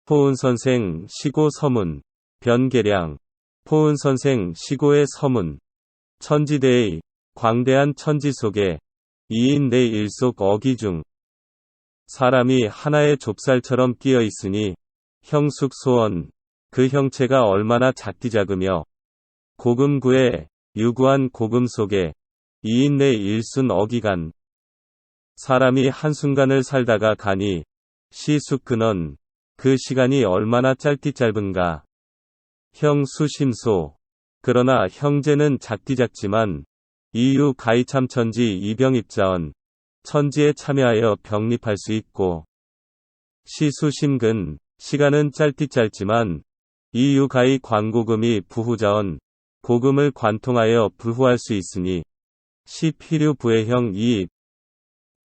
포은선생 시고 서문, 변계량, 포은선생 시고의 서문, 천지대의 광대한 천지 속에 이인 내 일속 어기 중 사람이 하나의 좁쌀처럼 끼어 있으니 형숙 소원, 그 형체가 얼마나 작디작으며 고금구에 유구한 고금 속에 이인 내 일순 어기간 사람이 한순간을 살다가 가니 시숙 근원, 그 시간이 얼마나 짧디 짧은가. 형수심소, 그러나 형제는 작디작지만 이유 가이참천지 이병입자언, 천지에 참여하여 병립할 수 있고 시수심근, 시간은 짧디 짧지만 이유 가이 관고금이 부후자언, 고금을 관통하여 부후할 수 있으니 시필유 부해형 이입.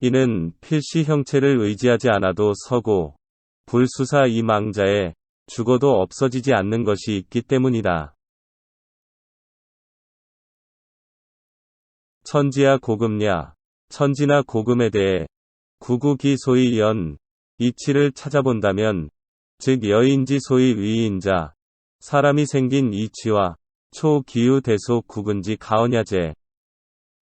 이는 필시 형체를 의지하지 않아도 서고 불수사 이 망자에 죽어도 없어지지 않는 것이 있기 때문이다. 천지야 고금냐, 천지나 고금에 대해 구구기 소위 연, 이치를 찾아본다면 즉 여인지 소위 위인자, 사람이 생긴 이치와 초기유 대소 구근지 가언야제.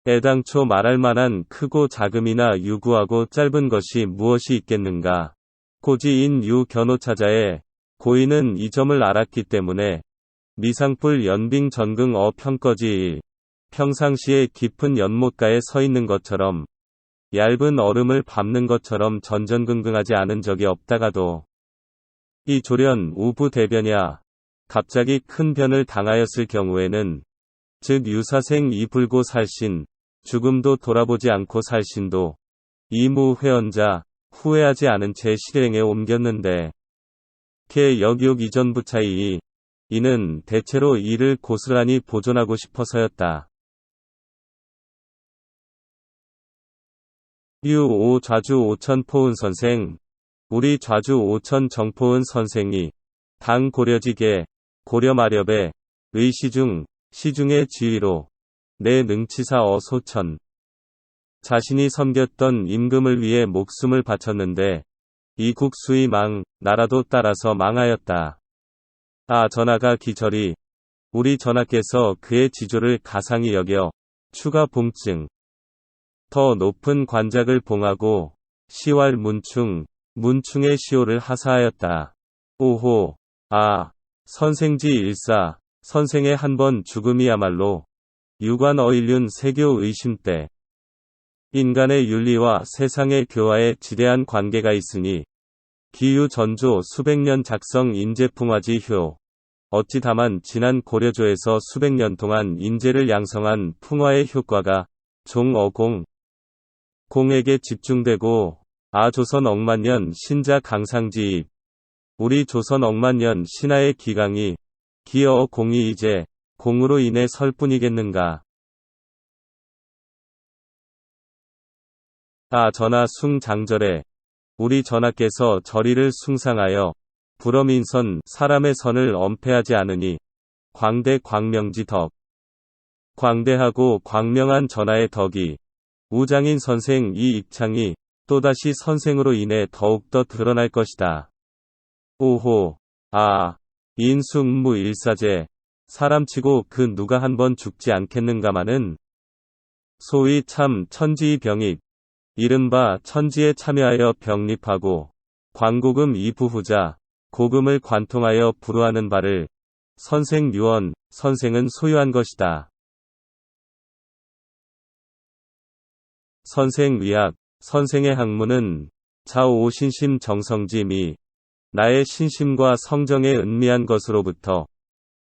애당초 말할 만한 크고 작음이나 유구하고 짧은 것이 무엇이 있겠는가. 고지인 유 견오차자에 고인은 이 점을 알았기 때문에 미상뿔 연빙 전긍 평거지일, 평상시에 깊은 연못가에 서 있는 것처럼 얇은 얼음을 밟는 것처럼 전전긍긍하지 않은 적이 없다가도 이 조련 우부대변야, 갑자기 큰 변을 당하였을 경우에는 즉 유사생 이불고 살신, 죽음도 돌아보지 않고 살신도 이무회언자, 후회하지 않은 채 실행에 옮겼는데 개 역욕 이전 부차이, 이는 대체로 이를 고스란히 보존하고 싶어서였다. 유5 좌주 오천 포은 선생, 우리 좌주 오천 정포은 선생이 당 고려지계, 고려마렵에 의시중, 시중의 지위로 내 능치사 어소천 자신이 섬겼던 임금을 위해 목숨을 바쳤는데 이 국수의 망, 나라도 따라서 망하였다. 아 전하가 기절이 우리 전하께서 그의 지조를 가상히 여겨 추가 봉증 더 높은 관작을 봉하고 시왈 문충, 문충의 시호를 하사하였다. 오호, 아, 선생지 일사, 선생의 한 번 죽음이야말로 유관 어일륜 세교 의심 때 인간의 윤리와 세상의 교화에 지대한 관계가 있으니 기유 전조 수백 년 작성 인재풍화지 효 어찌 다만 지난 고려조에서 수백 년 동안 인재를 양성한 풍화의 효과가 종어공 공에게 집중되고 아 조선 억만년 신자 강상지입 우리 조선 억만년 신하의 기강이 기어 공이 이제 공으로 인해 설 뿐이겠는가. 아 전하 숭장절에 우리 전하께서 저리를 숭상하여 불엄인선 사람의 선을 엄폐하지 않으니 광대 광명지 덕 광대하고 광명한 전하의 덕이 우장인 선생 이 입창이 또다시 선생으로 인해 더욱더 드러날 것이다. 오호, 아, 인숙무 일사제, 사람치고 그 누가 한번 죽지 않겠는가마는 소위 참 천지의 병입, 이른바 천지에 참여하여 병립하고 관고금 이부후자, 고금을 관통하여 불우하는 바를 선생 유언, 선생은 소유한 것이다. 선생 위학, 선생의 학문은 자오신심 정성지미, 나의 신심과 성정에 은미한 것으로부터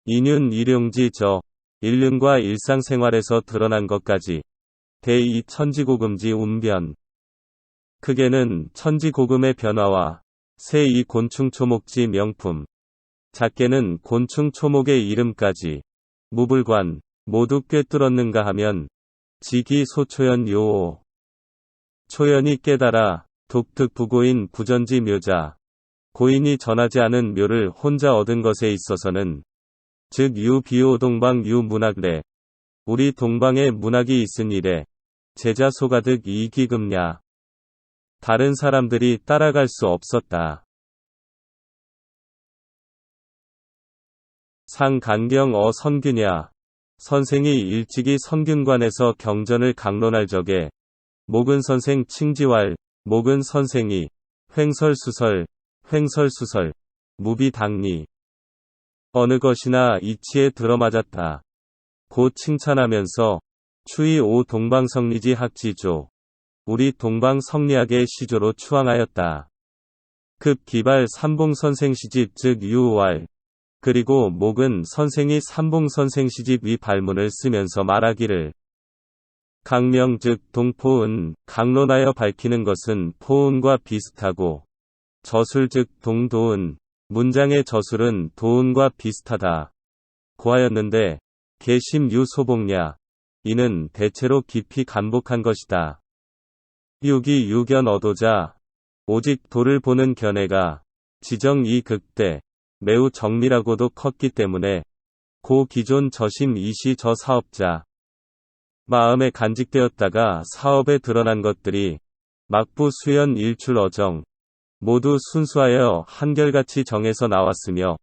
인윤 일용지 저, 일륜과 일상생활에서 드러난 것까지 대이 천지고금지 운변 크게는 천지고금의 변화와 세이 곤충초목지 명품 작게는 곤충초목의 이름까지 무불관 모두 꿰뚫었는가 하면 지기 소초연 요오 초연이 깨달아 독특 부고인 부전지 묘자 고인이 전하지 않은 묘를 혼자 얻은 것에 있어서는 즉 유비오 동방 유문학래 우리 동방에 문학이 있은 이래 제자 소가득 이기금냐 다른 사람들이 따라갈 수 없었다. 상간경 선균야. 선생이 일찍이 선균관에서 경전을 강론할 적에 목은 선생 칭지왈, 목은 선생이 횡설수설, 횡설수설, 무비당리. 어느 것이나 이치에 들어맞았다. 곧 칭찬하면서 추이 오 동방성리지 학지조. 우리 동방성리학의 시조로 추앙하였다. 급 기발 삼봉선생 시집 즉 유왈. 그리고 목은 선생이 삼봉선생 시집 위 발문을 쓰면서 말하기를 강명 즉 동포은 강론하여 밝히는 것은 포은과 비슷하고 저술 즉 동도은 문장의 저술은 도은과 비슷하다. 고하였는데 개심 유소봉야. 이는 대체로 깊이 간복한 것이다. 유기 유견 어도자. 오직 도를 보는 견해가 지정 이 극대 매우 정밀하고도 컸기 때문에 고 기존 저심 이시 저 사업자. 마음에 간직되었다가 사업에 드러난 것들이 막부 수연 일출 어정 모두 순수하여 한결같이 정해서 나왔으며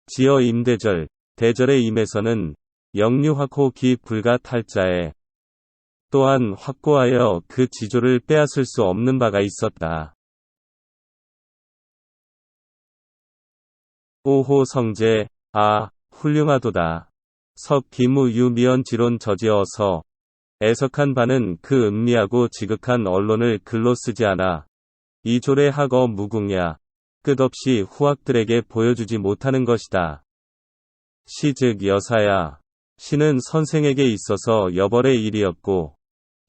지어 임대절 대절의 임에서는 영유확호 기 불가 탈자에 또한 확고하여 그 지조를 빼앗을 수 없는 바가 있었다. 오호 성제. 훌륭하도다. 석 기무 유미언 지론 저지어서 애석한 바는 그 음미하고 지극한 언론을 글로 쓰지 않아 이졸의 학어 무궁야. 끝없이 후학들에게 보여주지 못하는 것이다. 시 즉 여사야. 시는 선생에게 있어서 여벌의 일이었고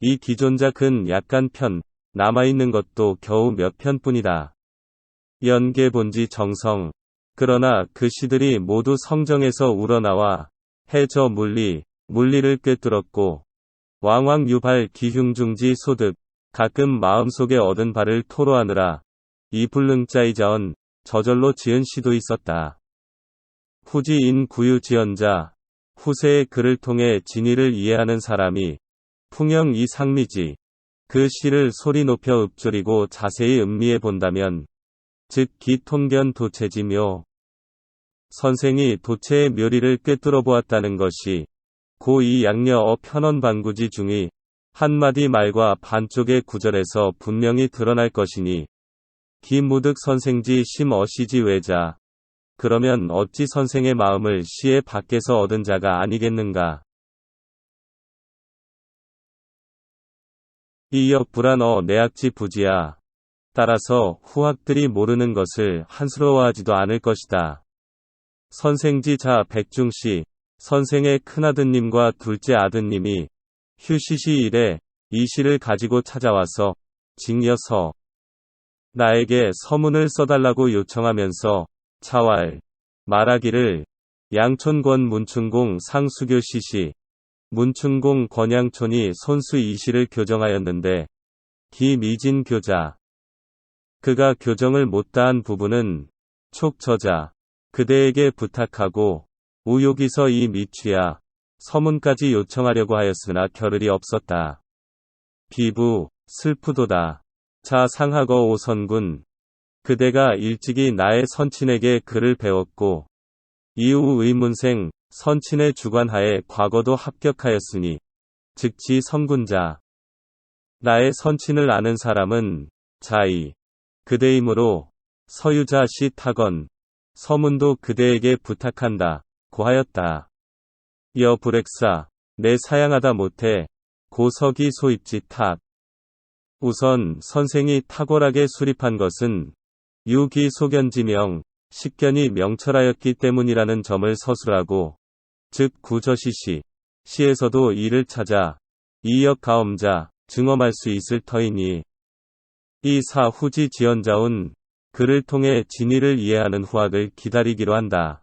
이 기존자 근 약간 편 남아있는 것도 겨우 몇 편뿐이다. 연계본지 정성. 그러나 그 시들이 모두 성정에서 우러나와 해저 물리를 꿰뚫었고 왕왕유발 기흉중지 소득 가끔 마음속에 얻은 바를 토로하느라 이 불능자이자언 저절로 지은 시도 있었다. 후지인 구유지연자. 후세의 글을 통해 진의를 이해하는 사람이 풍영 이 상미지. 그 시를 소리 높여 읊조리고 자세히 음미해 본다면 즉 기통견 도체지묘. 선생이 도체의 묘리를 꿰뚫어 보았다는 것이 고 이 양녀어 편언반구지 중의 한마디 말과 반쪽의 구절에서 분명히 드러날 것이니 기무득 선생지 심어시지 외자. 그러면 어찌 선생의 마음을 시의 밖에서 얻은 자가 아니겠는가. 이역 불안어 내학지 부지야. 따라서 후학들이 모르는 것을 한스러워하지도 않을 것이다. 선생지 자 백중씨. 선생의 큰아드님과 둘째 아드님이 휴시시 일에 이 시를 가지고 찾아와서 징여서 나에게 서문을 써달라고 요청하면서 차왈 말하기를 양촌권 문춘공 상수교 시시. 문춘공 권양촌이 손수 이 시를 교정하였는데 기미진 교자. 그가 교정을 못다한 부분은 촉저자 그대에게 부탁하고 우욕이서 이 미취야 서문까지 요청하려고 하였으나 겨를이 없었다. 비부 슬프도다. 자 상하거 오선군. 그대가 일찍이 나의 선친에게 글을 배웠고 이후 의문생 선친의 주관하에 과거도 합격하였으니 즉지 선군자. 나의 선친을 아는 사람은 자이 그대이므로 서유자 시 타건 서문도 그대에게 부탁한다 고하였다. 여불액사. 내 사양하다 못해 고석이 소입지 탑. 우선 선생이 탁월하게 수립한 것은 유기 소견지명 식견이 명철하였기 때문이라는 점을 서술하고 즉 구저시시 시에서도 이를 찾아 이역 가엄자 증엄할 수 있을 터이니 이 사 후지 지연자운 그를 통해 진의를 이해하는 후학을 기다리기로 한다.